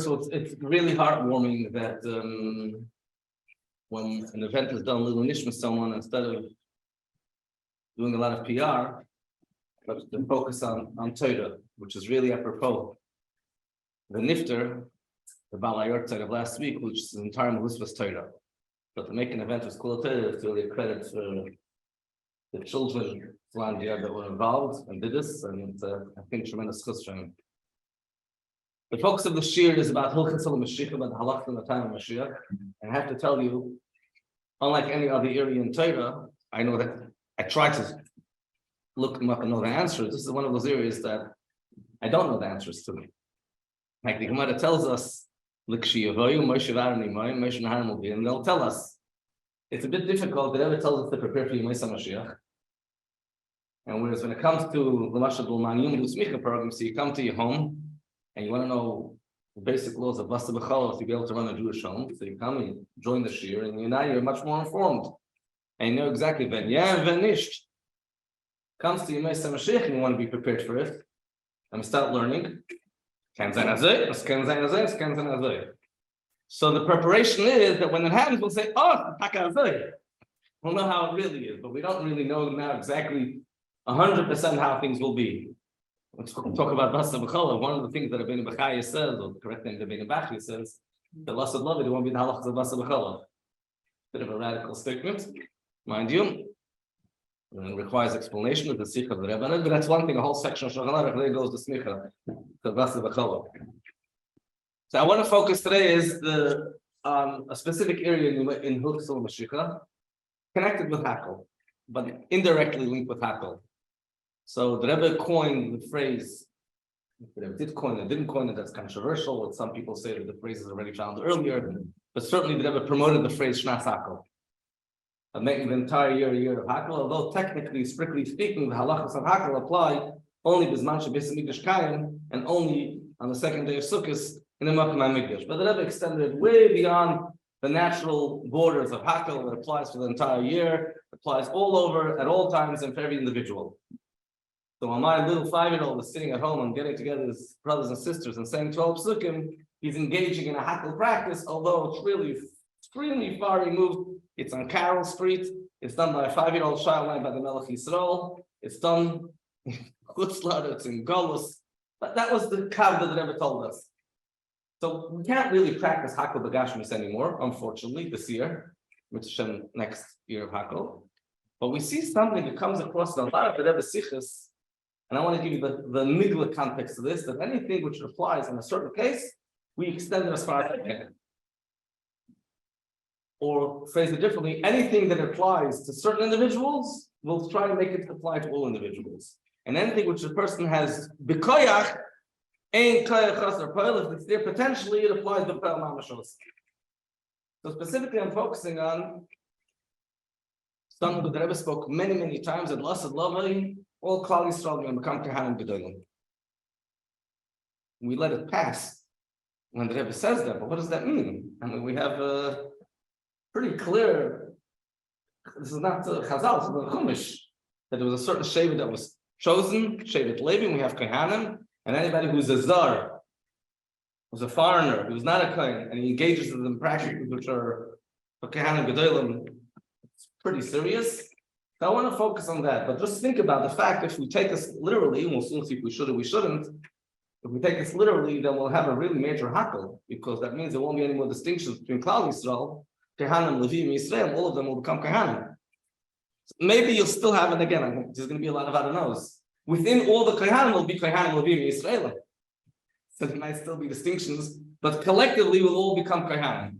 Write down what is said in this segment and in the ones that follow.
First of all, it's really heartwarming that when an event is done, little nish with someone, instead of doing a lot of PR, but to focus on Torah, which is really apropos. The Nifter, the Baal side of last week, which is the entire Melissa Torah. But to make an event with Kula Torah is really a credit for the children that were involved and did this, and I think tremendous chesed. The focus of the shir is about Hilchos Moshiach, about the halachas in the time of Moshiach. And I have to tell you, unlike any other area in Torah, I know that I try to look them up and know the answers. This is one of those areas that I don't know the answers to. Like the Gemara tells us, and they'll tell us. It's a bit difficult. The Rebbe tells us to prepare for Yemei Mashiach. And whereas when it comes to the Mashal Man Yom Smicha program, so you come to your home and you want to know the basic laws of Basa B'Chala to be able to run a Jewish home. So you come and join the shir, and now you're much more informed. And you know exactly when nisht comes to Yemei Mashiach and you want to be prepared for it. And start learning. So the preparation is that when it happens, we'll say, oh, we'll know how it really is, but we don't really know now exactly 100% how things will be. Let's talk about Basa B'Chala. One of the things that Rabbeinu Bachaya says, or the correct name Rabbeinu Bachaya says, the loss of love, it won't be the halachas of Basa B'Chala. Bit of a radical statement, mind you. And it requires explanation of the sikh of the Rebbe, but that's one thing. A whole section of Shulchan Aruch, there goes the smicha, the Basa B'Chala. So I want to focus today is a specific area in Hilchos Moshiach, connected with Hakel, but indirectly linked with Hakel. So the Rebbe coined the phrase. The Rebbe did coin it, didn't coin it. That's controversial. Some people say that the phrase is already found earlier, but certainly the Rebbe promoted the phrase Shnas Hakel, making the entire year a year of Hakel. Although technically, strictly speaking, the halachas of Hakel apply only b'zman shebeis hamikdash kayim and only on the second day of Sukkot in the Makom HaMikdash. But the Rebbe extended way beyond the natural borders of Hakel that applies for the entire year, applies all over, at all times, and for every individual. So when my little 5-year-old is sitting at home and getting together with his brothers and sisters and saying 12 psukim, he's engaging in a Hakel practice, although it's really extremely far removed. It's on Carroll Street. It's done by a 5-year-old child by the Melech Yisrael. It's done in Chutzlar, it's in Golus. But that was the kav that the Rebbe told us. So we can't really practice Hakel B'Gashmis anymore, unfortunately, this year, which is next year of Hakel. But we see something that comes across in a lot of the Rebbe Sichos, and I want to give you the nigla context of this, that anything which applies in a certain case, we extend it as far as we can. Or phrase it differently, anything that applies to certain individuals, we'll try to make it apply to all individuals. And anything which a person has b'koyach, ain't koyach chaser poil, if it's there potentially, it applies to poil mamashos. So specifically, I'm focusing on something that the Rebbe spoke many, many times, that lasad lavai, all Klal Yisrael and become Kohanim gedolim. We let it pass when the Rebbe says that, but what does that mean? I mean, we have pretty clear, this is not Chazal, it's the Chumash, that there was a certain Shevet that was chosen, Shevet Levi, we have Kohanim, and anybody who's a Zar, who's a foreigner, who's not a Kohen, and he engages in the practices which are for Kohanim Gedolim, it's pretty serious. So I want to focus on that, but just think about the fact if we take this literally, and we'll soon see if we should or we shouldn't, if we take this literally, then we'll have a really major Hakel, because that means there won't be any more distinctions between Klal Yisrael, Kohanim, Levim, Yisrael, all of them will become Kohanim. So maybe you'll still have, and again, there's going to be a lot of I don't knows. Within all the Kohanim will be Kohanim, Levim, Yisrael. So there might still be distinctions, but collectively we'll all become Kohanim.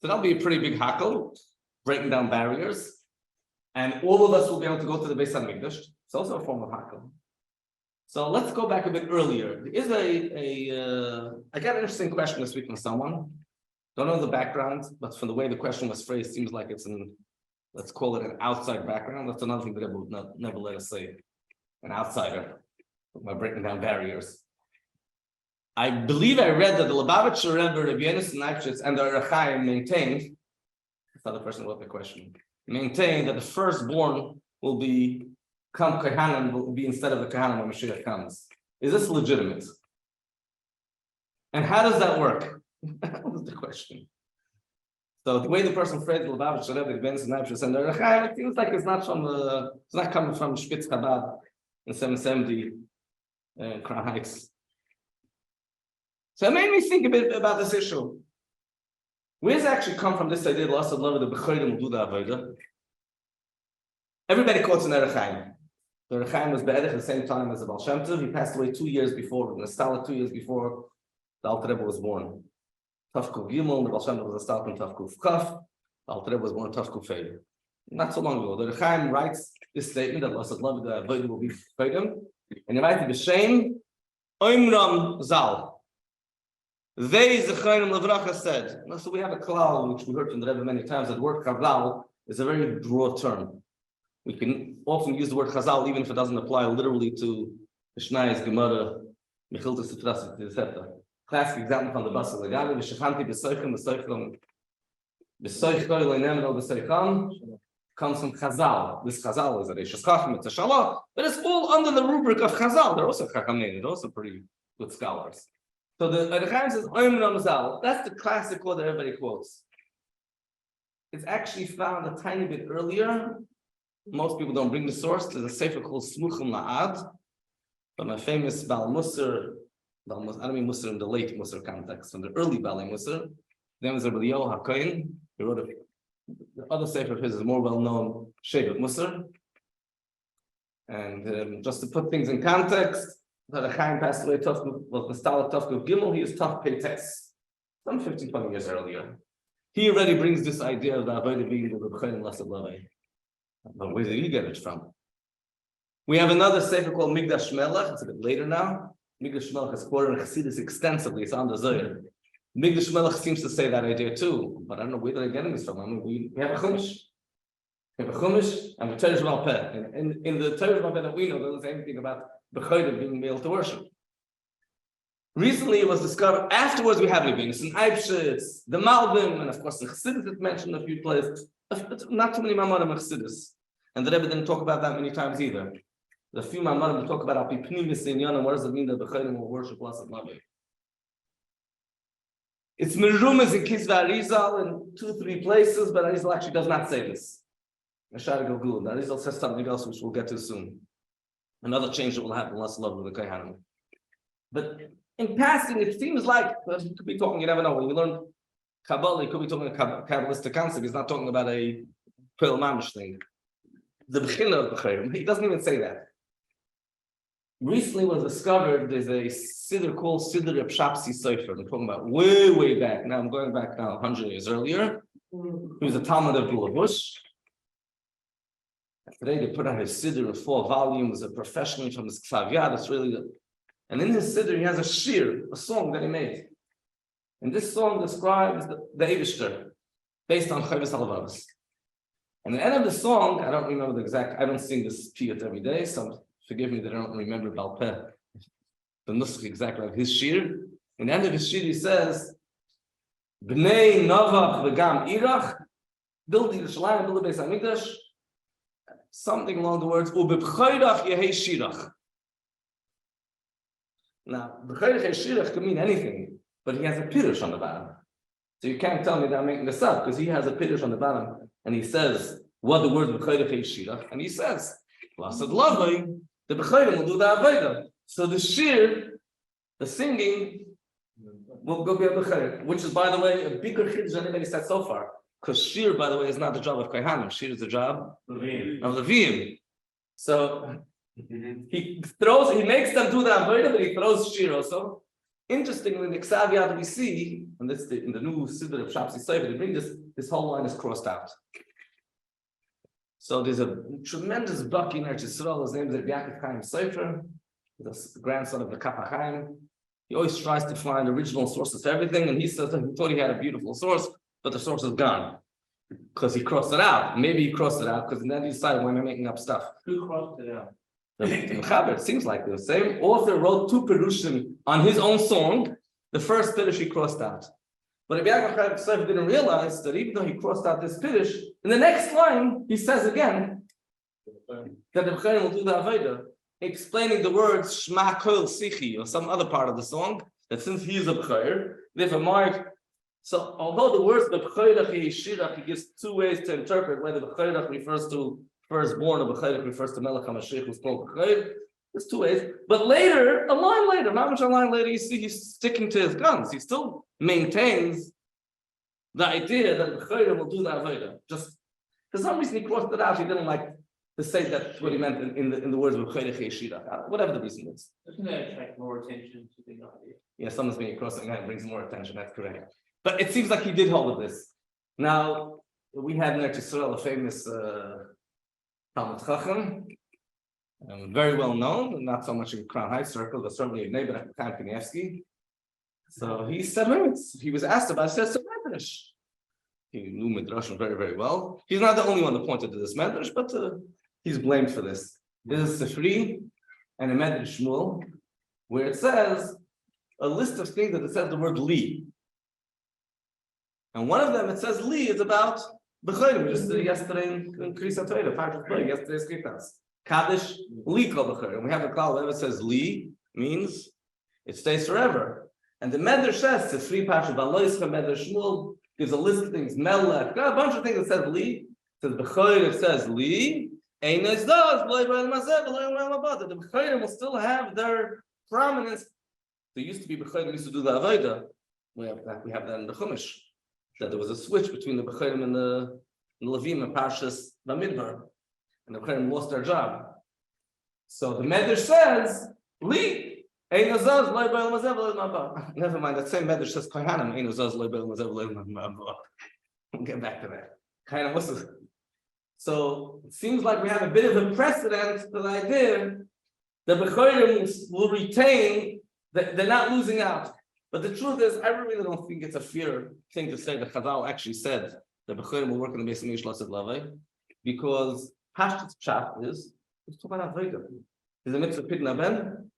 So that'll be a pretty big Hakel, breaking down barriers. And all of us will be able to go to the Beis HaMikdash. It's also a form of Hakel. So let's go back a bit earlier. There is I got an interesting question this week from someone. Don't know the background, but from the way the question was phrased, seems like it's let's call it an outside background. That's another thing that I would never let us say. An outsider by breaking down barriers. I believe I read that the Lubavitcher Rebbe, Rabbi Yonasan Leibowitz, and the Rechaim maintained, that's not the person who wrote the question, maintained that the firstborn will become Kohanim, will be instead of the Kohanim when Moshiach comes. Is this legitimate? And how does that work? That was the question. So the way the person phrased the Lubavitch Rebbe Benz and Abshus and the Rechaim, it feels like it's not coming from Spitz Chabad in 770 Crown Heights. So it made me think a bit about this issue. Where does it actually come from, this idea, loss of love, the Bechorim do the Avodah? Everybody quotes in the Rechaim. The Rechaim was be'edich at the same time as the Baal Shem Tov. He passed away 2 years before, the Stala 2 years before the Alter Rebbe was born. Tafkuf Gimel, the Baal Shem Tov was a Stala in Tafkuf Kaf. The Alter Rebbe was born in Tafkuf Fei. Not so long ago. The Rechaim writes this statement that loss of love, the Avodah will be Bechorim. And he writes B'Shem Oimram Zal. They, Zecharim Levracha, said. So we have a klal, which we heard from the Rebbe many times, that the word Chazal is a very broad term. We can often use the word Chazal even if it doesn't apply literally to Mishnayos, Gemara, Mechilta, Sutras, etc. Classic example from the Basel Legali, V'shechanti b'soichim, comes from Chazal. This Chazal is a Reishas Chacham, it's a Shalah, but it's all under the rubric of Chazal. They're also Chachamim, they're also pretty good scholars. So the Rechaim says, Oim Ramzal. That's the classic quote that everybody quotes. It's actually found a tiny bit earlier. Most people don't bring the source. There's a sefer called Smuchim La'ad, from a famous Baal Musar. I don't mean Musar in the late Musar context, from the early Baal Musar. Then there's Rabbi Yoel HaKohen. He wrote the other sefer of his is more well known, Shevet Musar. And just to put things in context, the Rechaim passed away, was the style of Tafkuf Gimel. He is Taf Peites, some 15, 20 years earlier. He already brings this idea of the Avodah being the Bechorim Lasad Lavei. But where did he get it from? We have another sefer called Migdash Melech. It's a bit later now. Migdash Melech is quoted in Chassidus extensively. It's on the Zohar. Migdash Melech seems to say that idea too, but I don't know where they're getting this from. I mean, we have a Chumash. We have a Chumash and a Torah Sheba'al Peh. And in the Torah Sheba'al Peh that we know, there doesn't say anything about Bechorim being able to worship. Recently, it was discovered. Afterwards, we have Levinus and Eibshitz, the Malbim, and of course the Chassidus is mentioned a few places. Not too many Mamarim Chassidus, and the Rebbe didn't talk about that many times either. The few Mamarim talk about Alpi Pnimis in Yana. What does it mean that Bechorim will worship Lasad Lavei? It's Merumas in Kisva Arizal in 2-3 places, but Arizal actually does not say this. Ashar Gilgul. Arizal says something else, which we'll get to soon. Another change that will happen, less love with the Kohanim. But in passing, it seems like you could be talking. You never know. When you learn Kabbalah, you could be talking a Kabbalistic concept. He's not talking about a Pil Mamish thing. The Bechina of Bechorim. He doesn't even say that. Recently was discovered there's a siddur called Siddur Reb Shapsi Sofer. I'm talking about way back. Now I'm going back now 100 years earlier. He was a Talmud of Bush. Today they put out his siddur in 4 volumes, a professional from his Ksav. It's really good. And in his siddur he has a shir, a song that he made. And this song describes the Eibishter, based on Chovos HaLevavos. And at the end of the song, I don't remember the exact, I don't sing this piyut every day, so forgive me that I don't remember Baal Peh, the nusach exactly of his shir. In the end of his shir he says, B'nei Novach v'gam Irach, build Yerushalayim, build the Beis HaMikdash, something along the words, U'b'b'choyrach yehei shirach. Now, b'choyrach yehei shirach could mean anything, but he has a pirush on the bottom. So you can't tell me that I'm making this up, because he has a pirush on the bottom, and he says, what the word b'choyrach yehei shirach, and he says, Lasad Lavei, the Bechorim will do the Avodah. So the shir, the singing, will go be a Bechorim, which is, by the way, a bigger chiddush than anybody said so far. Because shir, by the way, is not the job of Kohanim. Shir is the job of Levim. So he makes them do the Avodah, but he throws shir also. Interestingly, in the Ksav Yad we see, and this in the new Siddur of Shapsi Sofer, they bring this whole line is crossed out. So there's a tremendous buck in Eretz Yisrael. His name is Yaakov Chaim Sofer, the grandson of the Kappa Chaim. He always tries to find original sources for everything, and he says that he thought he had a beautiful source, but the source is gone because he crossed it out. Maybe he crossed it out because then he decided, why am I making up stuff? Who crossed it out? The Mechaber. It seems like the same author wrote 2 perushim on his own song. The first perush he crossed out. But Yaakov Chaim Sofer didn't realize that even though he crossed out this perush, in the next line he says again that the Bechorim will do the Avodah, explaining the words Shema Kol Sichi or some other part of the song that since he is a b'chayr, therefore Mark. So although the words b'chayrach yeshirach, he gives two ways to interpret whether b'chayrach refers to firstborn or b'chayrach refers to Melech HaMashiach who's called b'chayr. There's two ways. But later, not much a line later, you see he's sticking to his guns. He still maintains the idea that b'chayr will do the avodah. Just for some reason he crossed it out. He didn't like to say that's what he meant in the words b'chayrach yeshirach. Whatever the reason is. Doesn't that attract more attention to the idea? Yeah, someone's being crossing that brings more attention. That's correct. But it seems like he did hold of this. Now, we had in Eretz Yisrael a famous Talmud Chacham, very well known, not so much in Crown Heights circle, but certainly in neighbor Chaim Kanievsky. So he said, he was asked about it, he says, Medrash. He knew Midrash very, very well. He's not the only one that pointed to this Medrash, but he's blamed for this. This is Sifri and a Medrash Shmuel, where it says a list of things that it says the word li. And one of them, it says li, is about b'chayrim. We just did it yesterday in Krisa Torah, yesterday's Kritas. Kaddish, li kol b'chayrim. We have a klal wherever it says li, means it stays forever. And the Medrash says, it's three parshas, Valoischa Medrash Shmuel, gives a list of things, Melech, a bunch of things that says li. It says b'chayrim, it says li. The b'chayrim will still have their prominence. There used to be b'chayrim used to do the avodah. We have that in the Chumash. That there was a switch between the b'chayrim and the Levim and Parshas Bamidbar, and the b'chayrim lost their job. So the Medrash says, "Li ein azaz lo b'el mazev lo ma'aba." Never mind. That same Medrash says, "Kohanim ein azaz lo b'el mazev lo ma'aba." We'll get back to that. Kohanim was. So it seems like we have a bit of a precedent for the idea that b'chayrim will retain. They're not losing out. But the truth is, I really don't think it's a fair thing to say that Chazal actually said that b'chayrim will work in the Beis Hamikdash Lasid Lavei, because Pashtus Pshat is talking about avodah. There's a mitzvah Pidna Ben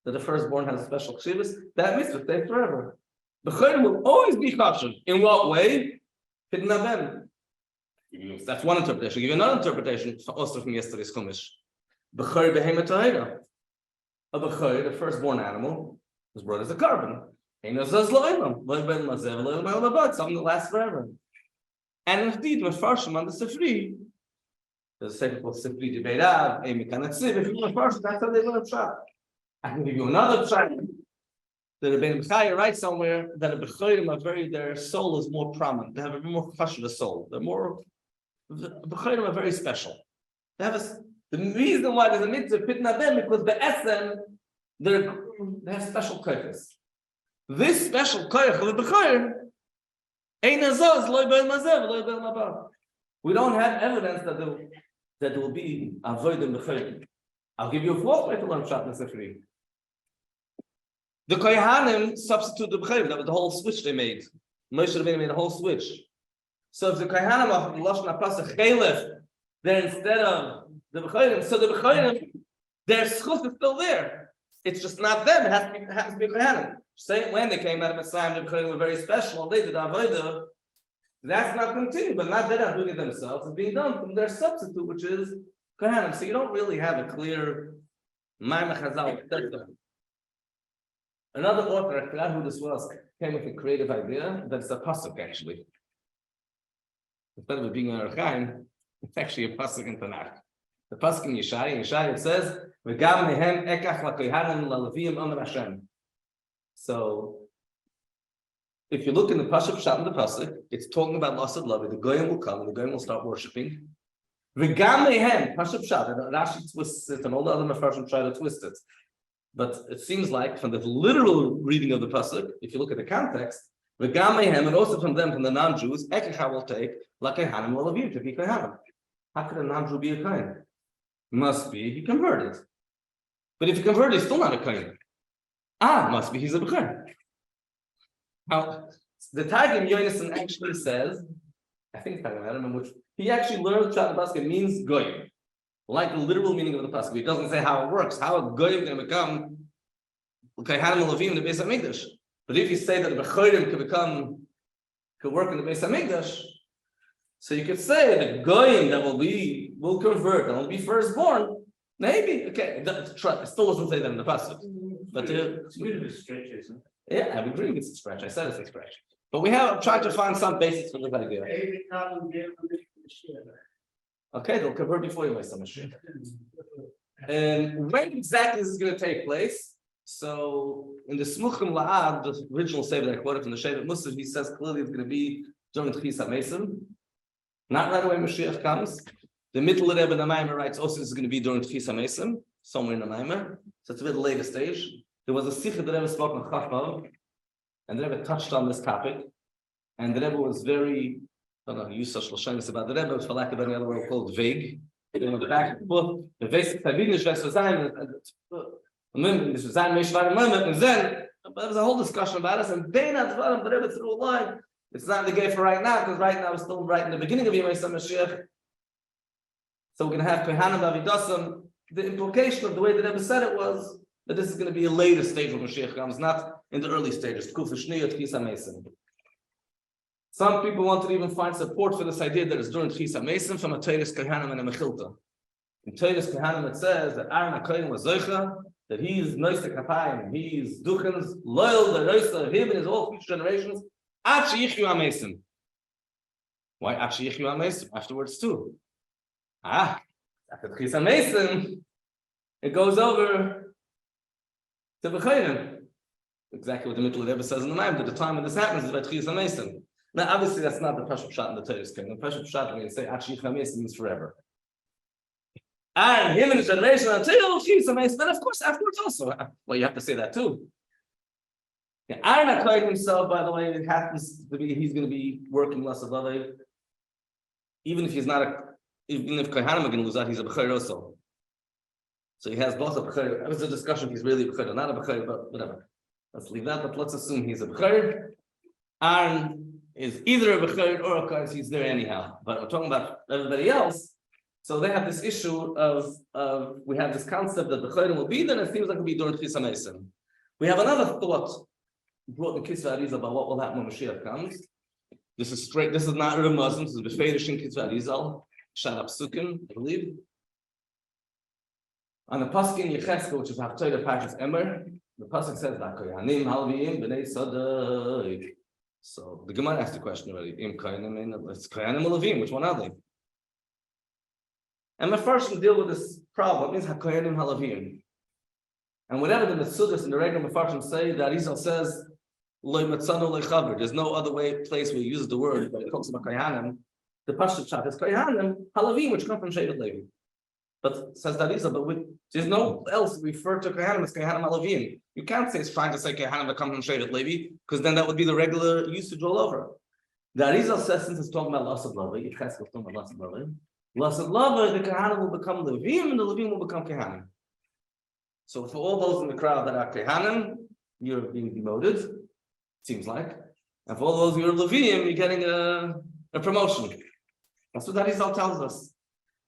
that the firstborn has a special chshivus. That mitzvah stays forever. B'chayrim will always be chashuv. In what way? Pidna Ben. That's one interpretation. I'll give you another interpretation also from yesterday's Chumash. B'chayr behemoth tahira. A b'chayr, the firstborn animal, was brought as a carbon. Something that lasts forever. And indeed, with Farshim on the Sifri, there's a second called Sifri Debeirav, if you want Farshim, that's how they learn Pshat. I can give you another Pshat. The Rebbeinu B'chaya writes somewhere that a B'chayim are their soul is more prominent. They have a more chashuv soul. The B'chayim are very special. They have the reason why there's a mitzvah Pitna Ben, because the Essen, they have special koyches. This special koyach of the b'chayim ein azaz lo b'el mazev lo b'el mabah. We don't have evidence that there will be avoid in b'chayim. I'll give you a fourth way to learn Pshat Nesefri. The Kohanim substitute the b'chayim. That was the whole switch they made. Moshe Rabbeinu made a whole switch. So if the Kohanim of Lashon HaPasach Chelef, they're instead of the b'chayim, so the b'chayim, their schus is still there. It's just not them. It has to be Kohanim. Say when they came out of Mitzrayim, the Kohanim were very special, and they did avodah. That's not continued, but not they're not doing it themselves. It's being done from their substitute, which is Kohanim. So you don't really have a clear Maimah Chazal. Another author, I forgot who this was, came with a creative idea that it's a pasuk actually. Instead of it being an Archaim, it's actually a pasuk in Tanakh. The pasuk in Yeshaya it says, "V'gam nehem ekach laKohanim laLevim Amar Hashem." So, if you look in the Pasuk Pshat in the Pasuk, it's talking about Lasad Lavi. The Goyim will come and the Goyim will start worshiping. V'gam nehem Pasuk Pshat. And Rashi twists it, and all the other Mefarshim try to twist it. But it seems like from the literal reading of the Pasuk, if you look at the context, v'gam nehem, and also from them, from the non-Jews, Ekach will take laKohanim laLevim to be Kohanim. How could a non-Jew be a Kohen? Must be he converted. But if he converted, he's still not a Kohen. Must be he's a b'chayim. Now, the Targum Yonason actually says, I think I don't remember which, he actually learned Pshat Basket means goyim, like the literal meaning of the pasuk. He doesn't say how it works, how a goyim can become Kohanim Levim in the Beis Hamikdash. But if you say that the b'chayim could work in the Beis Hamikdash, so you could say the goyim that will convert and will be firstborn. Maybe, okay, it still doesn't say that in the pasuk. But it's a bit of a stretch, isn't it? Yeah, I'm agreeing it's a stretch. I said it's a stretch. But we have tried to find some basis for this idea. Okay, they'll convert before you waste some Mashiach. And when exactly is this going to take place? So in the Smuchim La'ad, the original statement that I quoted from the Shevet Musaf, he says clearly it's going to be during the Chis HaMesim. Not right away Mashiach comes. The middle of the Rebbe writes also this is going to be during the Chis HaMesim, somewhere in the Maimer. So it's a bit later stage. There was a Sikha that Rebbe spoke on Chachmav, and the Rebbe touched on this topic. And the Rebbe was very, I don't know, use such Lashonis about the Rebbe, for lack of any other word, called vague. You know, the back and forth, the basic Tabinish, Vesazain, and then there was a whole discussion about us, and then at the bottom, the Rebbe threw a line. It's not the gay for right now, because right now we're still right in the beginning of Yemei Mashiach. So we're going to have Kohanim Avidasim. The implication of the way the Rebbe said it was that this is going to be a later stage when Mashiach comes, not in the early stages. Some people wanted to even find support for this idea that it's during Chis HaMesim from a Teiris Kohanim and a Mechilta. In Teiris Kohanim it says that Aaron HaKohen was Zoicha, that he's Noisek HaPayim, he's Duchens, loyal, the Roisa of him and his all future generations, Ad Sheyichyu HaMesim. Why Ad Sheyichyu HaMesim? Afterwards too. After Chis HaMesim, it goes over to B'chayim. Exactly what the middle of the Rebbe says in the Maim, that the time when this happens is by Chis HaMesim. Now, obviously, that's not the Pesach Pshat in the Torah. The Pesach Pshat, when you say Achich HaMesim, means forever. And him and his generation until Chis HaMesim, and of course, afterwards also. Well, you have to say that too. Aaron HaKohen himself, by the way, it happens to be he's going to be working less of other. Even if he's not even if Kohanim are going to lose out, he's a B'chayr also. So he has both a B'chayr. It was a discussion if he's really a B'chayr or not a B'chayr, but whatever. Let's leave that, but let's assume he's a B'chayr. Aaron is either a B'chayr or a Kohen, he's there anyhow. But we're talking about everybody else. So they have this issue of we have this concept that the B'chayr will be there, and it seems like it'll be during Chis HaMesim. We have another thought brought in Kisva Arizal about what will happen when Moshiach comes. This is straight, this is not Rebbe Muslims, this is Beferish in Kisva Arizal, Shalab Sukkim, I believe. On the Pasuk in Yecheskel, which is Haftarah Parshas Emer, the Pasuk says that Kohanim Halviyim B'nei Sadok. So the Gemara asked the question already. Im Kohanim, it's Kohanim Levim. Which one are they? And the first to deal with this problem is HaKohanim Halavim. And whatever the Metzudas and the regular Mefarshim say, that Arizal says, Loi Metzanu Loi Chaver. There's no other place where he uses the word, but it talks about Kohanim. The Pashut Pshat is Kohanim Halavim, which come from Shevet Levi. But says that Arizal, but there's no else referred to Kohanim as Kohanim Halavim. You can't say it's trying to say Kohanim that come from Shevet Levi, because then that would be the regular usage all over. The Arizal says, since it's talking about Lasad Lavi, Yecheskel is talking about Lasad Lavi. Lasad Lavi, the Kohanim will become Levim, and the Levim will become Kohanim. So for all those in the crowd that are Kohanim, you're being demoted, it seems like. And for all those who are Levim, you're getting a promotion. That's what the Arizal tells us.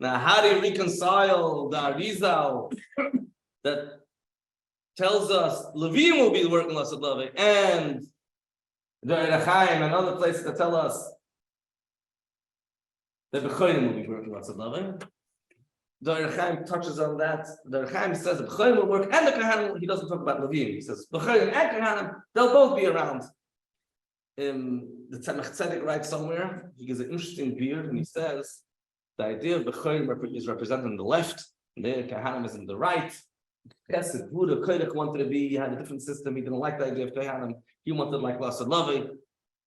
Now, how do you reconcile the Arizal that tells us Levim will be working Lasad Lavi, and the Erechaim and other places that tell us that B'chorim will be working Lasad Lavi? The Erechaim touches on that. The Erechaim says the B'chorim will work, and the Kohanim, he doesn't talk about Levim. He says B'chorim and Kohanim, they'll both be around. The Tzemach Tzedek writes somewhere, he gives an interesting beard, and he says the idea of B'chorim is represented on the left, and the Kohanim is on the right. Chesed, Buddha, Kodesh wanted to be, he had a different system, he didn't like the idea of Kohanim, he wanted like Lasad Lavi.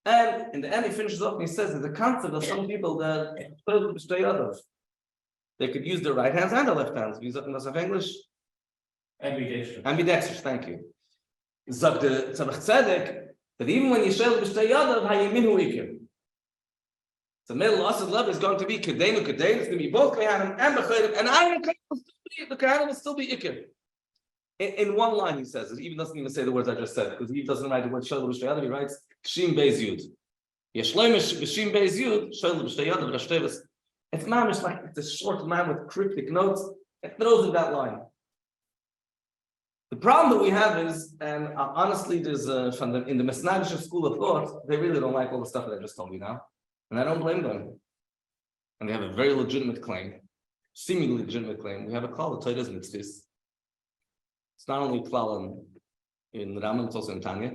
And in the end, he finishes off and he says there's a concept of some people that they could use their right hands and their left hands. Use up in of English. Ambidextrous. Ambidextrous, thank you. Zog the Tzemach Tzedek that even when you share b'shtei yadav, hayamin hu ikir. The middle Lasad Lavi is going to be Kedenu Kedenu. It's going to be both Kohanim and B'chorim, and the Kohanim will still be ikir. In one line, he says it. He even doesn't even say the words I just said, because he doesn't write the word Shoel b'shtei yadav. He writes Shim Beis Yud. Yeshloimish b'Shim Beis Yud Shoel b'shtei yadav Rashtevas. It's mamish like it's a short man with cryptic notes. It throws in that line. The problem that we have is, and honestly, there's in the Mesnagish school of thought, they really don't like all the stuff that I just told you now, and I don't blame them. And they have a very legitimate claim, seemingly legitimate claim. We have a call the Torah is mitzvahs. It's not only klal in Rambam, it's also in Tanya,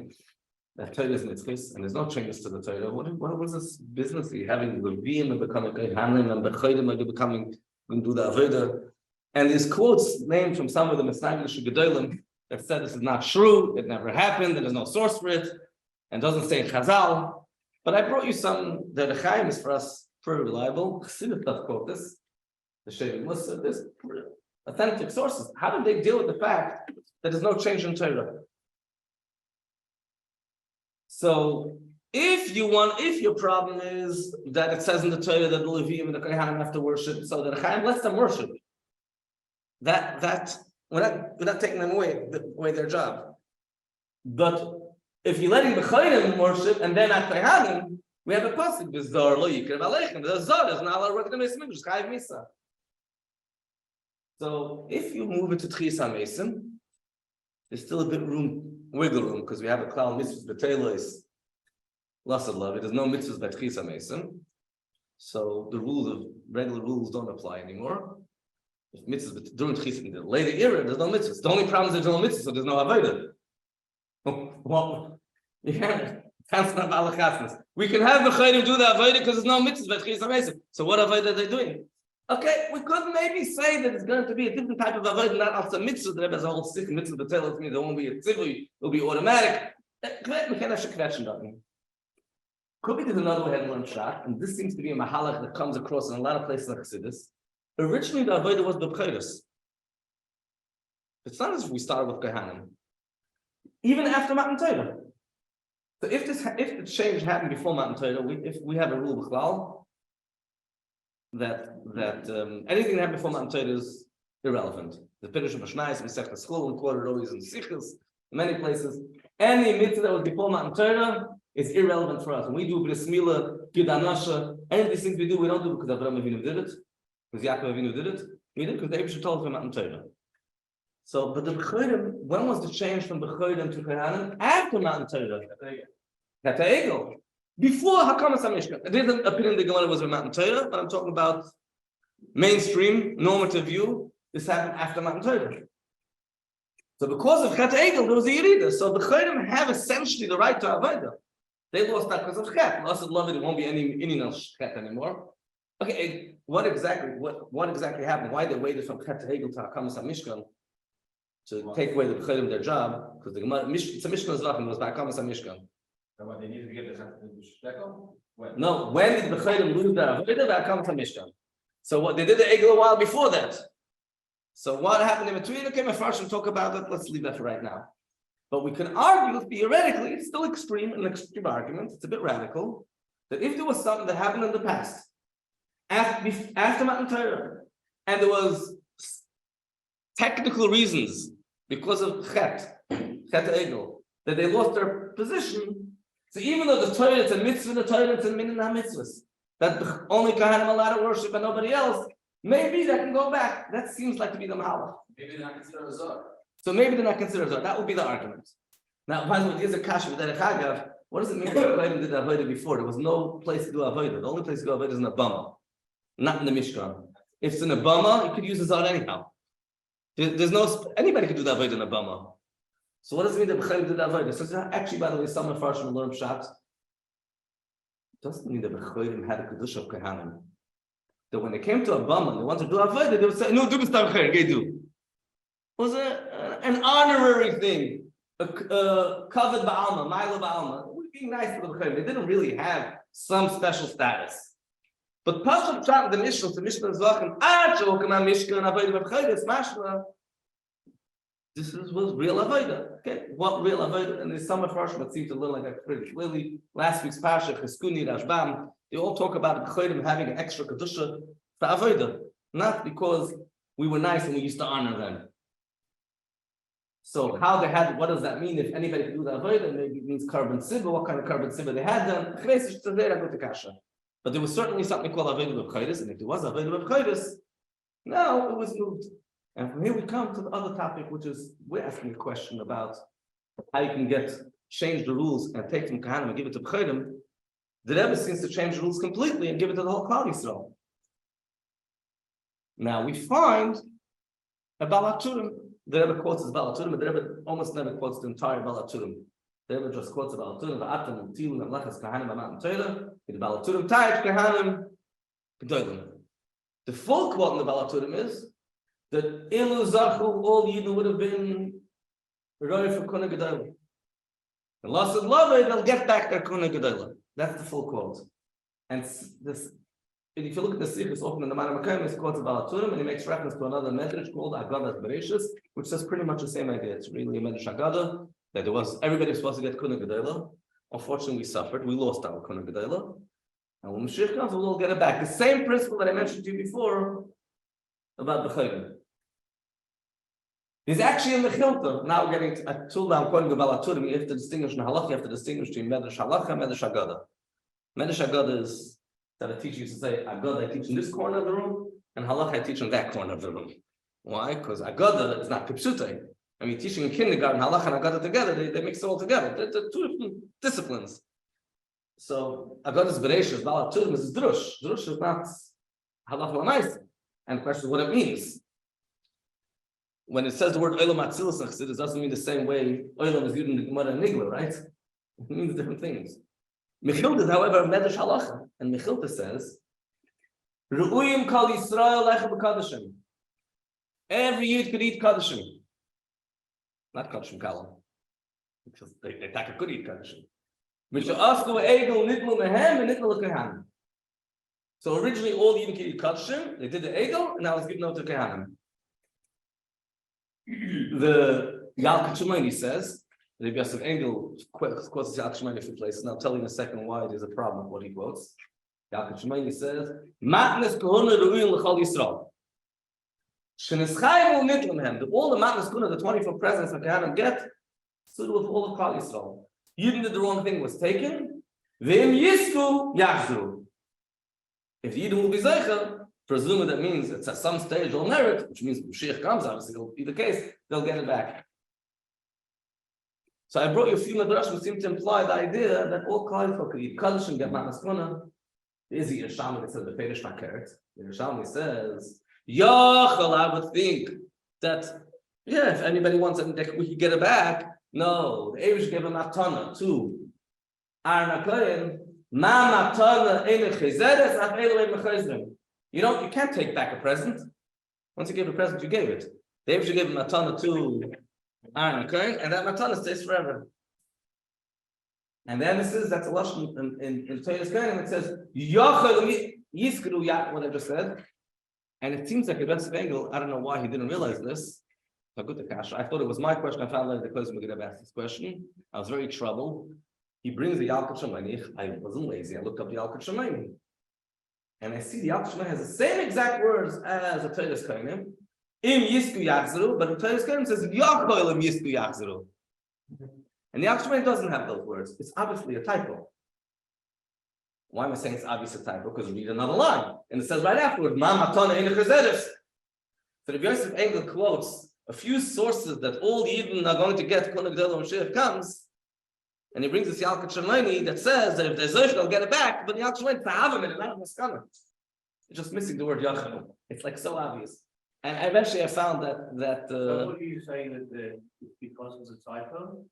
that Torah is mitzvahs, and there's no changes to the Torah. What was this business? Are you having the Levim and becoming Kohanim, and Bechodim are becoming going to do the Avodah? And these quotes named from some of the Mesnaglish Gedolim that said this is not true, it never happened, there's no source for it, and doesn't say in Chazal. But I brought you some that the Chaim is for us pretty reliable. Chassidus does quote this, the Shaving Musa, this authentic sources. How did they deal with the fact that there's no change in Torah? So if your problem is that it says in the Torah that the Levim and the Kohanim have to worship, so that the Chaim lets them worship, that we're not taking them away their job. But if you're letting the Kohanim worship and they're not Kohanim, we have a pasuk with Zor lo yikrev aleichem. The Zor is not allowed to work in the Mikdash. Chayiv Misa. So if you move it to Tchis HaMesim, there's still a bit wiggle room, because we have a klal mitzvahs b'teilos loss of love. There's no mitzvahs by Tchis HaMesim, so the regular rules don't apply anymore. If mitzvahs during Tchis in the later era, there's no mitzvahs. The only problem is there's no mitzvahs, so there's no avodah. Well, we can have the Kohanim do the avodah because there's no mitzvahs by Tchis HaMesim. So what avodah are they doing? Okay, we could maybe say that it's going to be a different type of avodah, not also mitzvah. The Rebbe has a whole stick mitzvah, but tell me there won't be a tzivui, it will be automatic. Could be there's another way to learn shot, and this seems to be a mahalach that comes across in a lot of places like Chassidus. Originally, the avodah was b'bcheiros. It's not as if we started with Kohanim. Even after Matan Torah. So if the change happened before Matan Torah, if we have a rule b'chlal, that anything that happened before Matan Torah is irrelevant. The Pirush of Mishnayos, Masechta Schul, and quoted always in Sichos, in many places. Any mitzvah that was before Matan Torah is irrelevant for us. When we do Bris Milah, Gid Anasha, any of these things we do, we don't do because Avraham Avinu did it, because Yaakov Avinu did it. We did it because the Eibusher told us from Matan Torah. So, but the B'chodim, when was the change from B'chodim to Kohanim? After Matan Torah. Kata Egel. Before Hakamas HaMishkan. I didn't opinion the Gemara was with Matan Torah, but I'm talking about mainstream, normative view. This happened after Matan Torah. So because of Chet Egel, there was a Yerida. So the Chodim have essentially the right to Avodah. They lost that because of Chet. Lost of love, there won't be any Chet anymore. Okay, what exactly happened? Why they waited from Chet Egel to Hakamas HaMishkan to take away the Chodim their job? Because the Gemara, it's a Mishkan Zrachim, it was by Hakamas HaMishkan. They need to give the shekel? No, when did the Chodim lose their Avodah? By Hakamas HaMishkan. So what they did the Egel a while before that. So what happened in between? Okay, my first will talk about it. Let's leave that for right now. But we can argue theoretically, it's still an extreme argument. It's a bit radical. That if there was something that happened in the past, after Matan Torah, and there was technical reasons because of Chet Egel, that they lost their position. So even though the Torah is a mitzvah, the Torah is a minyan mitzvahs, that only Kohanim allowed to worship and nobody else, maybe that can go back. That seems like to be the mahalach. Maybe they're not considered a zor. So maybe they're not considered a zor. That would be the argument. Now, by the way, there's a kasha with Derech Hagav. What does it mean that Kohanim did avodah before? There was no place to do avodah. The only place to do avodah is in a bama, not in the Mishkan. If it's in a bama, you could use a zor anyhow. There's no anybody could do the avodah in a bama. So what does it mean that B'chodim did avodah? So actually, by the way, some of Farshim learn pshat. It doesn't mean that B'chodim had a kedusha of Kohanim. That when they came to a bama and they wanted to do avodah, they would say, "No, do b'stam chayr, gay do." It was an honorary thing, covered ba'alma, ma'ila ba'alma. Being nice to the B'chodim, they didn't really have some special status. But Pasuk pshat the Mishnah, Zvachim, Mishkan avodah b'chodim, mashma. This was real avodah. Okay, what real avodah? And there's some of Farshim that seem to learn like that pretty clearly. Last week's Pasha, Cheskuni, Rashbam, they all talk about the Chodim having an extra kedusha for avodah, not because we were nice and we used to honor them. So how they had, what does that mean? If anybody could do the avodah, maybe it means carbon sibba. What kind of carbon sibba they had then? But there was certainly something called avodah of Chodos, and if there was avodah of Chodos, now it was moved. And from here we come to the other topic, which is we're asking a question about how you can change the rules and take from Kohanim and give it to B'chodim. The Rebbe seems to change the rules completely and give it to the whole Klal Yisrael. Now we find a Baal HaTurim The Rebbe quotes his Balaturim, but the Rebbe almost never quotes the entire Balaturim. The Rebbe just quotes the Balaturim, V'atam, and Tilum, and Lachas, Kohanim, and Torah, the Balaturim, Taich, Kohanim, Gedolim. The full quote in the Balaturim is that Ilu Zachu, all Yidden would have been Roy for Kuna Gedolim. The lost of love, they'll get back their Kuna Gedolim. That's the full quote. And this, if you look at the Sikhs open in the Manor Makayim, he quotes about Turim, and he makes reference to another medrash called Agadas Bereshis, which says pretty much the same idea. It's really a medrash Agada, that there was everybody was supposed to get Kuna Gedela. Unfortunately, we suffered. We lost our Kuna Gedela. And when Moshiach comes, we'll all get it back. The same principle that I mentioned to you before about the Chayim. He's actually in the Chilta. Now we're getting to a tool. I'm quoting about Turim. You have to distinguish in Halach. You have to distinguish between medrash Halacha and medrash Agada. Medrash Agada is that a teacher used to say, Agada I teach in this corner of the room, and Halach I teach in that corner of the room. Why? Because Agada is not Kipsutay. I mean, teaching in kindergarten, Halach and Agada together, they mix it all together. They're two different disciplines. So Agada's Bereshis, Balat Turim is Drush. Drush is not Halach L'Maisa. And the question is what it means. When it says the word Olam Atzilus and Chassidus, it doesn't mean the same way Olam is used in the Gemara and Nigla, right? It means different things. Mechilta is, however, Medrash Halacha, and Mechilta says, "Ru'uyim kol Yisrael lecha b'kadashim." Every Yid could eat kadashim, not kadashim kalam, because they could eat kadashim. Misha'asku egel nitlu mehem and nitlu lekehanim. So originally, all Yid could eat kadashim. They did the egel, and now it's given over to kehanim. The Yalkut Shemaini says. The Yosef Engel quotes Yalkut Shemaini a few places, and I'll tell you in a second why there's a problem with what he quotes. Yalkut Shemaini says, Matnes Kohuna Ru'in L'chol Yisrael. Shenischayim U'nitlam all the Matnes Kohuna, the 24 presents that Kohanim get, stood with all of Klal Yisrael. Yidden did the wrong thing, was taken. V'im Yisku Yachzru. If the Yidden will be Zeicha, presumably that means it's at some stage they'll merit, which means Moshiach comes, obviously it'll be the case, they'll get it back. So I brought you a few madrashim which seem to imply the idea that all Klal Yisrael could eat kaddish and get matnas kuna. There's the Yerushalmi that says the Pedish Makeret. The Yerushalmi says, Yochel, I would think that, yeah, if anybody wants it, we could get it back. No, the Eivish gave a matana to Aaron HaKohen. Ma matana eine chezeres, af eloi mechezrim. You can't take back a present. Once you gave a present, you gave it. The Eivish gave a matana to Aaron HaKohen, and that matana stays forever. And then that's a lashon in Torah's Kohanim. It says Yochel Yiskru Yak, what I just said. And it seems like a Rebbe Engel, I don't know why he didn't realize this. I thought it was my question. I found out the question we're going to ask this question. I was very troubled. He brings the Yalkut Shemaini. I wasn't lazy. I looked up the Yalkut Shemaini. And I see the Yalkut Shemaini has the same exact words as the Torah's Kohanim. Im Yisku Yachzeru, but the Torah's Kohanim says Yochel Im Yisku Yachzeru. And the Yalkut Shemaini doesn't have those words. It's obviously a typo. Why am I saying it's obviously a typo? Because read another line. And it says right afterward, Ma matana eine chezeres. So the Yosef Engel quotes a few sources that all the Yidden are going to get when Moshiach comes. And he brings this Yalkut Shemaini that says that if there's Zosh, they'll get it back. But the Yalkut Shemaini, to have him in it, not a maskana. It's just missing the word Yachel. It's like so obvious. And eventually I found that So what are you saying that it's because it's a typo?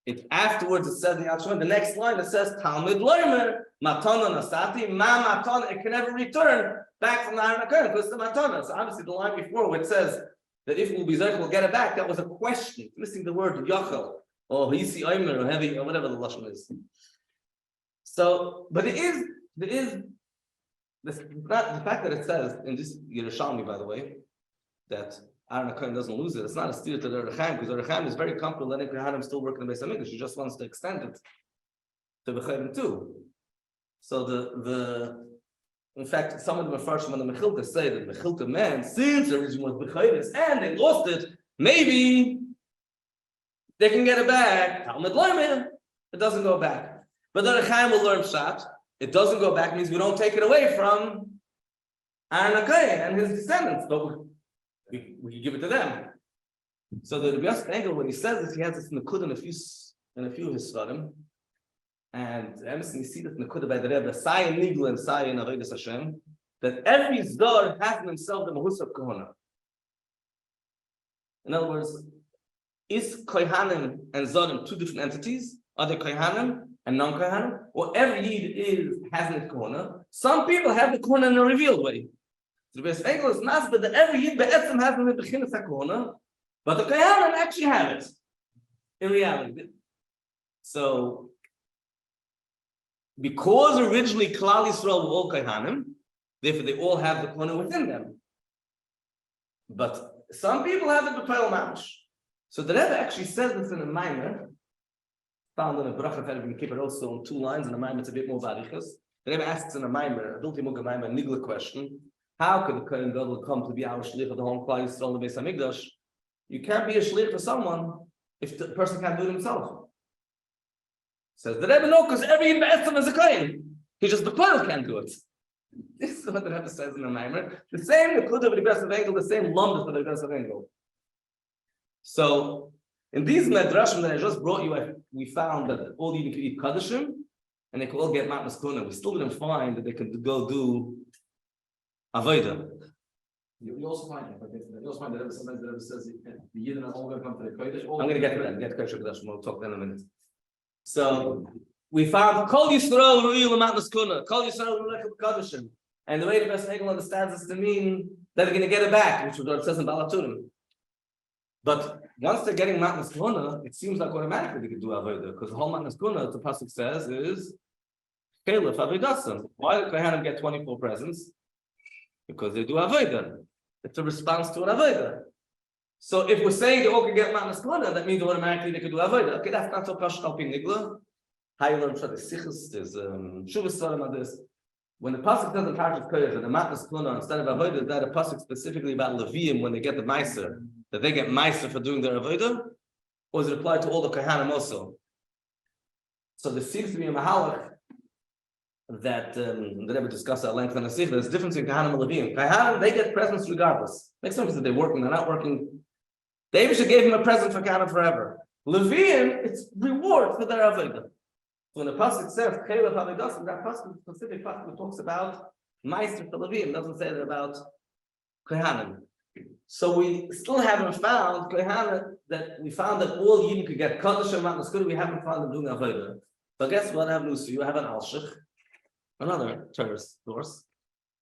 It afterwards it says in Yalkut Shemaini, the next line it says Talmud Loimer Matana Nasati Ma Matana. It can never return back from the Aaron HaKohen because it's the Matana. So obviously the line before where it says that if we'll be Zoch, we'll get it back. That was a question. It's missing the word Yachel or Hisi Oimer or heavy or whatever the lashon is. So, but there is this, the fact that it says in this Yerushalmi, by the way, that Aaron HaKohen doesn't lose it. It's not a steer to the Rechaim, because the Rechaim is very comfortable letting Kohanim still work in the Beis HaMikdash. He just wants to extend it to the Chayim too. So in fact, some of the Mefarshim and the Mechilta say that the Mechilta man, since the origin was B'chayris and they lost it, maybe they can get it back. Talmud Loimer, it doesn't go back. But the Rechaim will learn Pshat. It doesn't go back means we don't take it away from Aaron HaKohen and his descendants, but we give it to them. So the Rebbe Yosef Engel, when he says this, he has this Nekud in a few of his Svarim. And Emerson, you see this Nekud by the Rebbe, Sai and Nigla and Sai and Avodas Hashem, that every Zdor has in himself the Mahus of Kohana. In other words, is Kohanim and Zodim two different entities? Are they Kohanim and non-Kohanim? Or every Yid has an Kohana? Some people have the Kohana in a revealed way. So the best angle is not that every Yid be'etzem has the Bechinas HaKohana, but the Kohanim actually have it in reality. So, because originally Klal Yisrael were all Kohanim, therefore they all have the Kohana within them. But some people have the B'Toil Mamash. So the Rebbe actually says this in a Maimer, found in a Bracha Ferb and Kippur also on 2 lines, and a Maimer it's a bit more barichas. The Rebbe asks in a Maimer, a Dulti Mugga Maimer, a Nigla question, how could the Kohen Gadol come to be our Shlich of the whole Klal Yisrael in the Beis HaMikdash? You can't be a Shlich for someone if the person can't do it himself. Says the Rebbe, no, because every Be'etzem is a Kohen. He just, the Kohen can't do it. This is what the Rebbe says in the Maimer. The same Nekuda of the Beis HaMikdash, the same Lomdus of the Beis HaMikdash. So, in these Medrashim that I just brought you, we found that all you can eat Kadashim, and they could all get Matnas Kuna. We still didn't find that they could go do Avodah. You also find it, that Rebbe sometimes the Rebbe says the Yidden are all going to come to the Kodesh. I'm going to get to that. Get Kodesh Kadashim. We'll talk then in a minute. So we found Kol Yisrael Ru'il Matnas Kuna, Kol Yisrael Ru'il Kadashim, and the way the best Hegel understands this to mean that they're going to get it back, which is what it says in Balaturim. But once they're getting Matnas Kuna, it seems like automatically they could do Avodah, because the whole Matnas Kuna, the pasuk says, is Chelef Avodasim. Why did Kohanim get 24 presents? Because they do Avodah. It's a response to an Avodah. So if we're saying they all can get Matnas Kuna, that means automatically they could do Avodah. Okay, that's not so Pashut Al Pi Nigla. How you learn Shad Sichos, there's Shuvas Sarim on this. When the pasuk doesn't touch the Kodesh and the Matnas Kuna instead of Avodah, that a pasuk specifically about Leviim when they get the Meiser, that they get Meiser for doing their Avodah, or is it applied to all the Kohanim also? So there seems to be a Mahalach that the Rebbe discussed at length in the Sikh. There's a difference in Kohanim and Leviim. Kohanim, they get presents regardless. Makes no sense that they're working, they're not working. The Eibusha gave him a present for Kohanim forever. Leviim, it's reward for their Avodah. So when the pasuk says Chelef Avodasim, that pasuk, specific pasuk, talks about Meister for Leviim, doesn't say that about Kohanim. So we still haven't found Kohanim, that we found that all Yidden could get Kaddish and Matnas Kuna. We haven't found them doing Avodah. But guess what? I have news for you. I have an Alshich, another tourist source,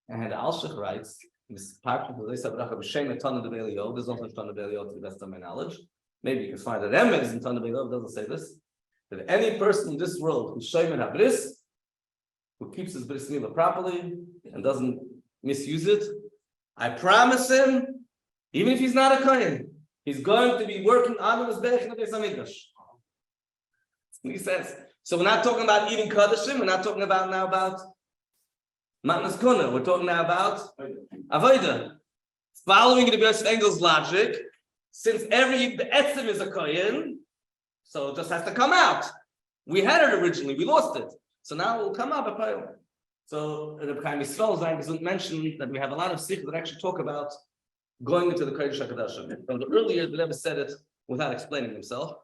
and the Alshich writes in this part of the Bracha b'Shem Tana D'Belio. There's also Tana D'Belio to the best of my knowledge. Maybe you can find that Emes in Tana D'Belio doesn't say this. That any person in this world who's Shomer HaBris, who keeps his Bris Milah properly and doesn't misuse it, I promise him, even if he's not a Kohen, he's going to be working on his Mizbeach in the Beis HaMikdash. He says. So we're not talking about eating Kadashim, we're not talking about now about Matnas Kuna, we're talking now about Avodah. Following the Beis Engel's logic, since every Be'etzem is a Kohen, so it just has to come out. We had it originally, we lost it. So now it will come out. So the Chaim Yisrael doesn't mention that we have a lot of Sikh that actually talk about going into the Kodesh HaKodashim. From earlier, the Rebbe said it without explaining himself.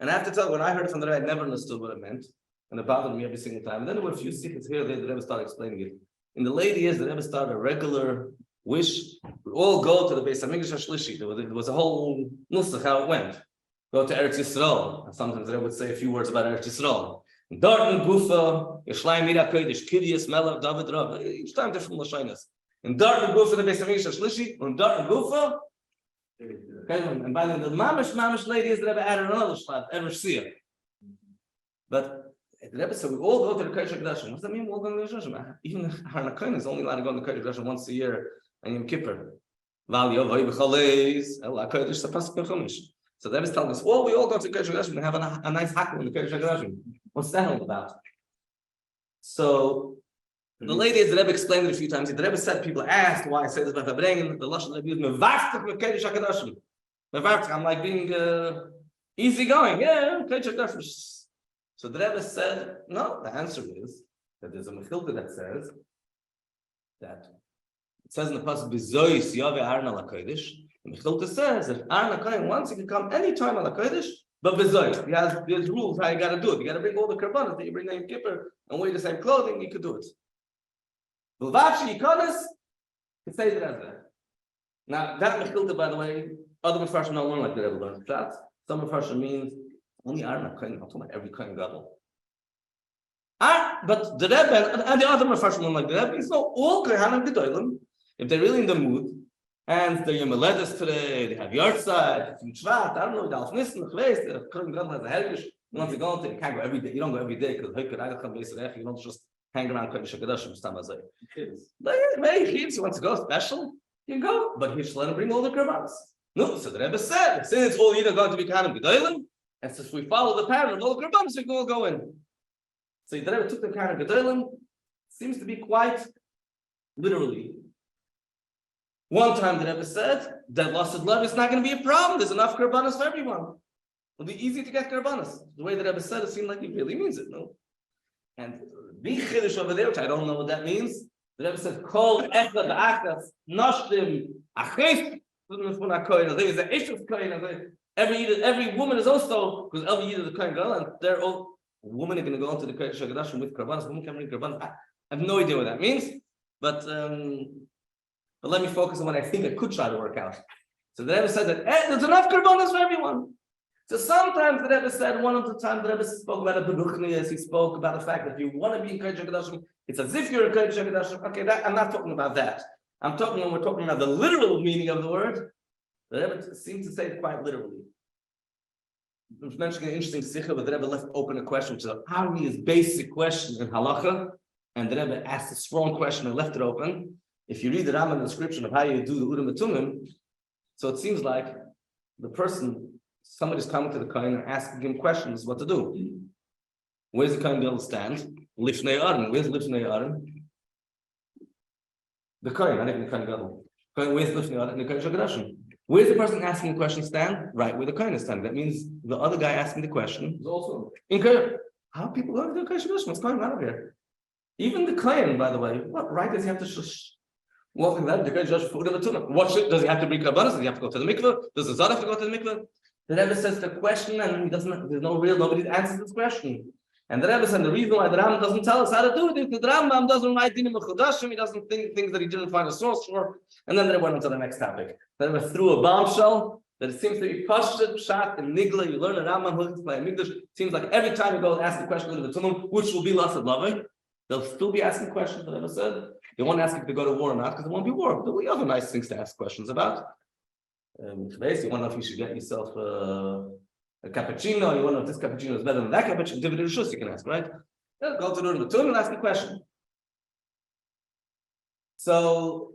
And I have to tell you, when I heard it from the Rebbe, I never understood what it meant. And it bothered me every single time. And then there were a few Sikhs here, the Rebbe started explaining it. In the late years, the Rebbe started a regular wish. We all go to the Beis HaMikdash HaShlishi. There was a whole nusach how it went. Go to Eretz Yisrael. And sometimes the Rebbe would say a few words about Eretz Yisrael. Dorten Gufa, Yeshleim Mira Kodesh, Kiryas Melech, David Rav. Each time different Lashonos. In Dorten Gufa, the Beis HaMikdash HaShlishi, and Dorten Gufa. And by the mamish ladies, the Rebbe added another shlad, ever see it. But the Rebbe said we all go to the Kodesh HaKodashim. What does that mean? We all go to the Kodesh HaKodashim. Even the Harna Kohen is only allowed to go to the Kodesh HaKodashim once a year, and Yom Kippur. So the Rebbe is telling us, well, we all go to the Kodesh HaKodashim and have a nice hakel in the Kodesh HaKodashim. What's that all about? So the lady, as the Rebbe explained it a few times, the Rebbe said, people asked why I say this, but I bring the Lashon Rebbe used mevartach with Kodesh HaKodashim. Mevartach, I'm like being easygoing. Yeah, Kodesh HaKodashim. So the Rebbe said, no, the answer is that there's a mechilta that says that it says in the pasuk B'zois Yave Arna LaKodesh. The mechilta says that Arna Kohen once he can come anytime on LaKodesh, but B'zois. There's rules how you got to do it. You got to bring all the karbanos that you bring on Yom Kippur and wear the same clothing. You could do it. B'vachi Yikonis, it says it as that. Now that mechilta, by the way, Other Mepharshim don't learn like the Rebbe learned that. Some Mepharshim means only Aaron are Kohen. I'm talking about every Kohen Gadol. But the Rebbe and the other Mepharshim learn like the Rebbe. So all Kohanim Gedolim, if they're really in the mood, and they're Yom Haledes today, they have Yartzeit, it's Shvat, I don't know, the Alfnissen, the Kohen Gadol has a Hergish. You want to go into, you can't go every day. You don't go every day because you don't just hang around Kodesh HaKadoshim Stamazay. Maybe kids, you want to go special, you go, but he should let him bring all the Karbanas. No, so the Rebbe said, since it's all either going to be Kohanim Gedolim, and since we follow the pattern of all the Karbanas, we can all go in. So the Rebbe took the Kohanim Gedolim, seems to be quite literally. One time the Rebbe said that lost love is not going to be a problem. There's enough Karbanas for everyone. It'll be easy to get Karbanas. The way the Rebbe said it seemed like he really means it, no? And big Chiddush over there, which I don't know what that means. The Rebbe said, "Kol echad achas noshtim achis." Every woman is also, because every year the Kohen Gadol, and they're all women are going to go into the Kodesh HaKadoshim with Karbanas. Women can bring Karbanas. I have no idea what that means, but let me focus on what I think I could try to work out. So the Rebbe said that there's enough Karbanas for everyone. So sometimes the Rebbe said, one of the times the Rebbe spoke about a Beruchnias, he spoke about the fact that if you want to be in Kodesh HaKadoshim, it's as if you're in Kodesh HaKadoshim. Okay, I'm not talking about that. I'm talking when we're talking about the literal meaning of the word. The Rebbe seems to say it quite literally. I was mentioning an interesting sikha, but the Rebbe left open a question, which is an obvious basic question in halacha, and the Rebbe asked a strong question and left it open. If you read the Rambam description of how you do the Urim Etumim, so it seems like the person, somebody's coming to the Kohen and asking him questions what to do. Where's the Kohen Gadol stand? Lifnei Aron. Where's Lifnei Aron? The Kohen, not even the Kohen Gadol. Where's Lifnei Aron? The Kodesh HaKadoshim. Where's the person asking the question stand? Right where the Kohen is standing. That means the other guy asking the question is also in Kohen. How are people going to the Kodesh HaKadoshim? What's going on over here? Even the Kohen, by the way, what right does he have to shush? Walking that, the Kohen judge for Urim Etumim. What does he have to bring Karbanas? Does he have to go to the mikveh? Does the Zad have to go to the mikveh? The Rebbe says the question, and he doesn't. There's nobody answers this question. And the Rebbe said the reason why the Rambam doesn't tell us how to do it is the Rambam doesn't write dinim chudashim. He doesn't think things that he didn't find a source for. And then they went on to the next topic. The Rebbe threw a bombshell that it seems to be pashut, pshat, and nigla. You learn a Rambam who's by English. It seems like every time you go and ask the question of the Tunnel, which will be lasted loving, they'll still be asking questions. The Rebbe said they won't ask if they go to war or not because there won't be war. There'll be other nice things to ask questions about. Basically, you want to know if you should get yourself a cappuccino, you want to know if this cappuccino is better than that cappuccino, dividend shus you can ask, right? Go to the Urim and ask a question. So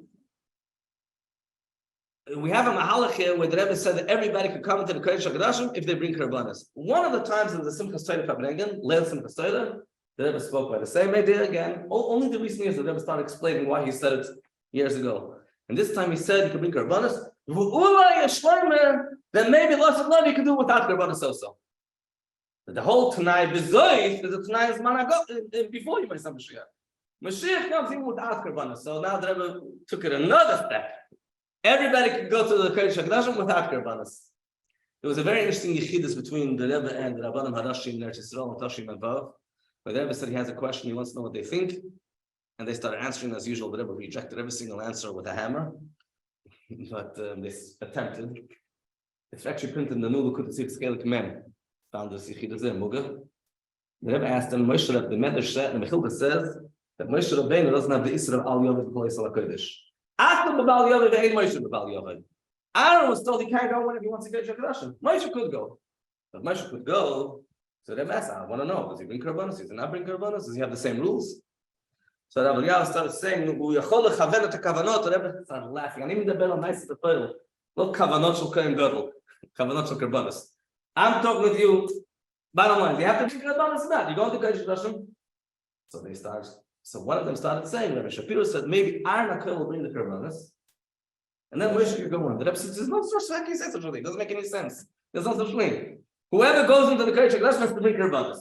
we have a mahalach here where the Rebbe said that everybody could come into the Kodesh HaKadoshim if they bring Karbanas. One of the times in the Simchas Torah Fabrengen, Leil Simchas Torah, the Rebbe spoke by the same idea again. Only the recent years the Rebbe started explaining why he said it years ago. And this time he said you could bring Karbanas. Then maybe lots of love you can do without Karbanas also. But the whole Tanai B'zois is a Tanai is before you Moshiach. Moshiach comes even without Karbanas. So now the Rebbe took it another step. Everybody can go to the Kodesh HaKadoshim without Karbanas. There was a very interesting yichidus between the Rebbe and the Rabbanim Harashim, Eretz Yisrael, and Tashim and Vav. Where the Rebbe said he has a question, he wants to know what they think. And they started answering as usual. The Rebbe rejected every single answer with a hammer. But they attempted. It's actually printed in the Nulu Kutasik Skelik Mem. Found this yichidus there, Muga. The Rebbe asked him, Moshe Rabbeinu, the Medrash said, and the Mechilta says, that Moshe Rabbeinu doesn't have the Isra of Al Yovid B'Kol Yisrael HaKodesh. Aaron was told he can't go whenever he wants to get Shakadashim. Moshe could go. But Moshe could go. So they asked, I want to know, does he bring Karbanos? Does he not bring Karbanos? Does he have the same rules? So Rabbi Yah started saying, the Rebbe started laughing. And even the Ben nice at the pile. Look, Kavanot shall Kohen Gadol. Kavanot shall Karbanos. I'm talking with you. Bottom line, do you have to bring Karbanos or not? You going to Kodesh HaKadoshim? So they started. So one of them started saying, Rabbi Shapiro said, maybe Aaron HaKohen will bring the Karbanos. And then Moshe could go on. The Rebbe says, there's no such thing. He said such a thing. It doesn't make any sense. There's no such thing. Whoever goes into the Kodesh HaKadoshim has to bring Karbanos.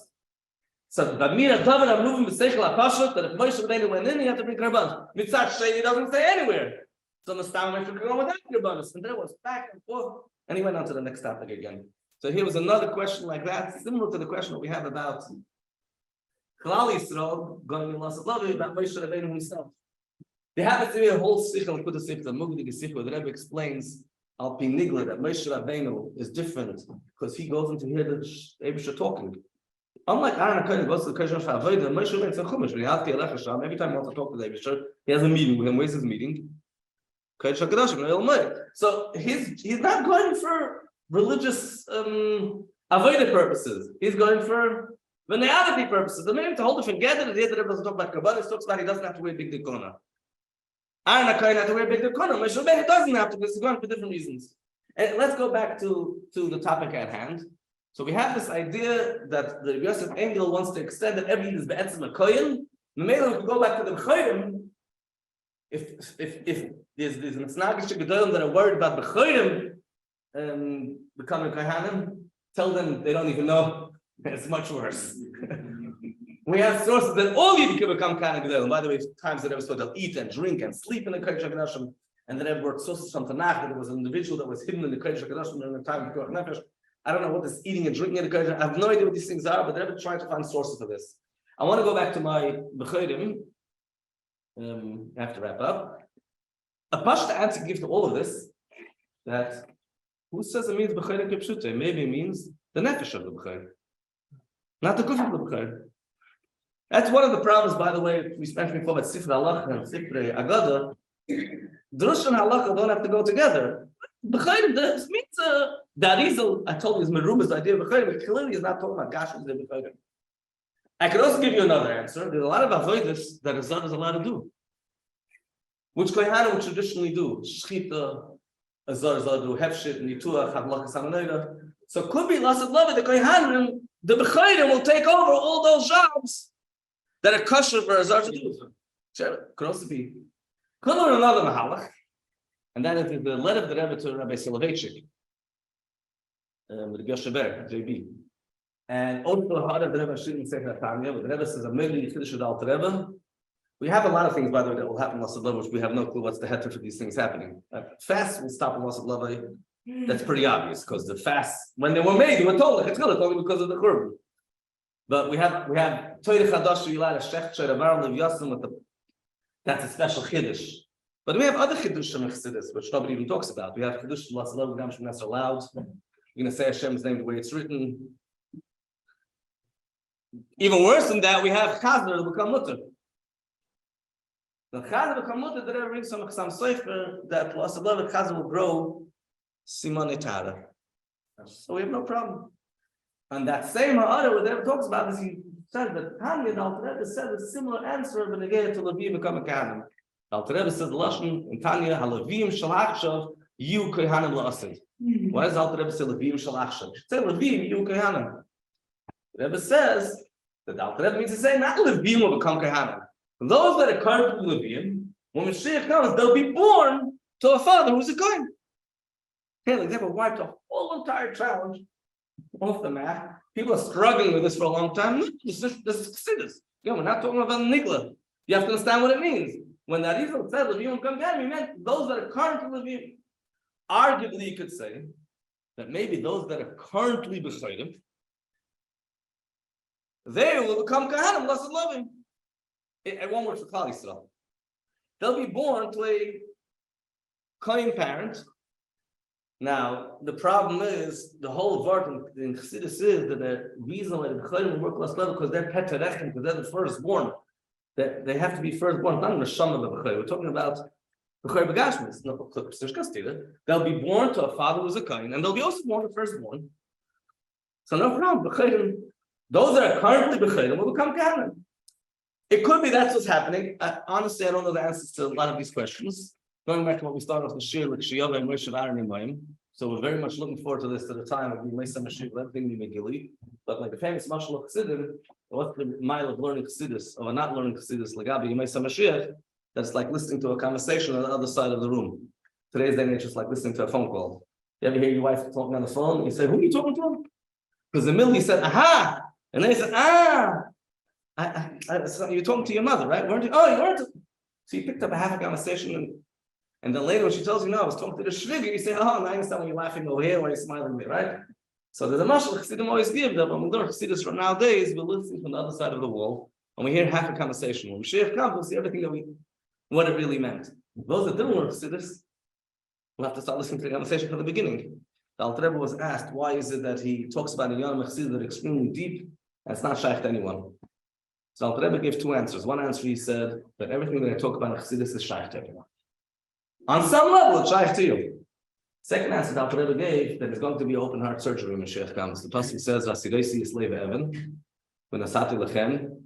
So Bamira David are moving with Seichel HaPashut that if Moshe Rabbeinu went in, he had to bring Karbanos. Mitzat Sheni doesn't say anywhere. So Mastam Moshe could go without Karbanos. And there was back and forth. And he went on to the next topic again. So here was another question like that, similar to the question that we have about Klal Yisrael going in loss of love about Moshe Rabbeinu himself. There happens to be a whole sichel Kudah Sikh, the Mugdi Sikh, where the Rebbe explains Al Pi Nigla, that Moshe Rabbeinu is different because he goes into here the Eibusha talking. Unlike Aaron HaKohen goes to the Kodesh HaAvodah, Moshe Rabbeinu's a Chumash. Every time he wants to talk to the Eibusha, he has a meeting with him. Where's his meeting? Kodesh HaKadoshim. So he's not going for religious Avodah purposes. He's going for Veneality purposes. The maybe to hold different gather, the other doesn't talk about Kabbalah, he talks about he doesn't have to wear big dikona. Aaron HaKohen has to wear big dikona. Moshe Rabbeinu doesn't have to because he's going for different reasons. And let's go back to the topic at hand. So we have this idea that the Yosef Engel wants to extend that everything is be'etzem a kohen. Maybe we can go back to the Kohanim. If there's an snagish gedolim that are worried about the Kohanim becoming Kohanim, tell them they don't even know. It's much worse. We have sources that all you can become Kohanim gedolim. By the way, times that ever they'll eat and drink and sleep in the Kodesh HaKadoshim, and then ever sources from Tanakh that there was an individual that was hidden in the Kodesh HaKadoshim during the time of Kodesh Nefesh. I don't know what this eating and drinking in the Kodesh. I have no idea what these things are, but they're trying to find sources for this. I want to go back to my B'chorim. I have to wrap up. A pashta answer to give to all of this, that who says it means B'chorim Kipshute? Maybe it means the Nefesh of the B'chorim, not the Guf of the B'chorim. That's one of the problems, by the way, we spent before about Sifra Halacha and Sifra Agada. Drush and Halacha don't have to go together. B'chorim, this means the Arizal, I told you, is Meruba's idea of B'chorim, but clearly is not talking about Gashmis and B'chorim. I could also give you another answer. There's a lot of avodas that a Zad is allowed to do, which Kohanim would traditionally do. Shchita, a Zad is allowed to do Hefshit, Nituach, Havlachas HaManoida. So it could be Lasad Lava, the Kohanim, the B'chorim will take over all those jobs that are kosher for a Zad to do. Sure, could also be. Could learn another Mahalach, and that is the letter of the Rebbe to Rabbi Soloveitchik, with the Yoshever, JB. And also the heart of the Rebbe shouldn't say Tanya, but the Rebbe says a million Chiddush Al Rebbe. We have a lot of things, by the way, that will happen in Lasad Lava, which we have no clue what's the heter for these things happening. Fast will stop in Lasad Lava. That's pretty obvious because the fast, when they were made, they were told it's only because of the Churban. But we have Toyre Chadash Yilad Shech Sheh Rabaram Lev Yasim with the. That's a special Chiddush. But we have other Chiddush in Chassidus, which nobody even talks about. We have Chiddush Lasad Lava Gam Shem Nesar Loud. You're going to say Hashem's name the way it's written. Even worse than that, we have Chazar to become mutter. The Chazar become mutter, that ever brings some Sefer that Lasad Lava Chazar will grow Simone Tara. So we have no problem. And that same Ha'ara, what Rebbe talks about is he said that Tanya, the Alter Rebbe said a similar answer when they get to Levim become a Kohanim. The Alter Rebbe says the Lashon in Tanya, Halavim Shalachshav, you Kohanim La'asid. Why does the Alter Rebbe say Levim Shalachshav? Say Levim, you Kohanim. The Rebbe says that the Alter Rebbe means to say not Levim will become Kohanim. Those that are currently Levim, when Moshiach comes, they'll be born to a father who's a Kohen. Here, like they have wiped a whole entire challenge off the map. People are struggling with this for a long time. This is Chassidus. We're not talking about Nigla. You have to understand what it means. When the Arizal said Levim come down, he meant those that are currently Levim. Arguably, you could say that maybe those that are currently B'chorim, they will become Kohanim, Lasad Levim. And one word for Klal Yisrael. They'll be born to a Kohen parent. Now, the problem is, the whole word in Chassidus is that the reason why the B'chorim will work Lasad Levim because they're Peterechim, because they're the firstborn. That they have to be firstborn, not in the Shama of the B'chorim. We're talking about B'chorim B'gashmis, not B'chorim. They'll be born to a father who's a Kohen, and they'll be also born to firstborn. So no problem. B'chorim, those that are currently B'chorim will become Kohanim. It could be that's what's happening. Honestly, I don't know the answers to a lot of these questions. Going back to what we started off the Shir, like Shiyava and Moshe Aaron. So we're very much looking forward to this to the time of the Mesa Mashiach, everything we Megillah. But like the famous Mashal Chassidim, what's the mile of learning Chassidus, or not learning Chassidus, Lagabi Mesa Mashiach, that's like listening to a conversation on the other side of the room. Today's day and age, just like listening to a phone call. You ever hear your wife talking on the phone, and you say, who are you talking to? Because in the middle, you said, aha! And then he said, so you're talking to your mother, right? Weren't you? Oh, you weren't. So you picked up a half a conversation, and then later when she tells you, no, I was talking to the shviga, you say, oh, now I understand when you're laughing over here, when you're smiling at me, right? So there's a mashal Chassidim always give that when we learn Chassidus from nowadays, we're listening from the other side of the wall, and we hear half a conversation. When Moshiach comes, we'll see everything what it really meant. Those that didn't learn Chassidus, We'll have to start listening to the conversation from the beginning. The Alter Rebbe was asked, why is it that he talks about a Yom Chassidus that are extremely deep and it's not shaykh to anyone? So Alter Rebbe gave two answers. One answer, he said that everything that I talk about in Chassidus is shaykh to everyone. On some level, it's shaykh to you. Second answer, the Alter Rebbe gave that there's going to be open heart surgery when Moshiach comes. The pasuk says, "Vasirosi is leiv Evan, v'nasati lechem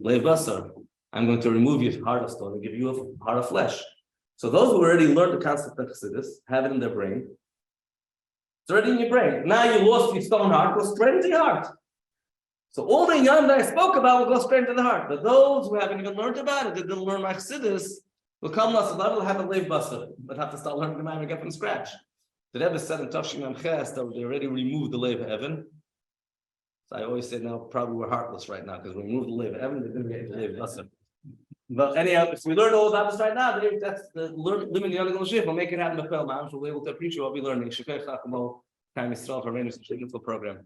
leiv basar." I'm going to remove your heart of stone and give you a heart of flesh. So those who already learned the concept of Chassidus have it in their brain. It's already in your brain. Now you lost your stone heart, go straight into your heart. So all the young that I spoke about will go straight into the heart. But those who haven't even learned about it, that didn't learn my Chassidus, will come to us a level, have a leiv basar, but have to start learning the Ma'amar again from scratch. The Rebbe said in Tafshim Mem Ches that they already removed the leiv Evan. So I always say now probably we're heartless right now because we removed the leiv Evan, they didn't get the leiv basar. But anyhow, if we learn all about this right now, that's the living the Yom Moshiach will make it happen. We'll be able to appreciate what we learning. Shekach Chachamo, Time Yisrael, for our program.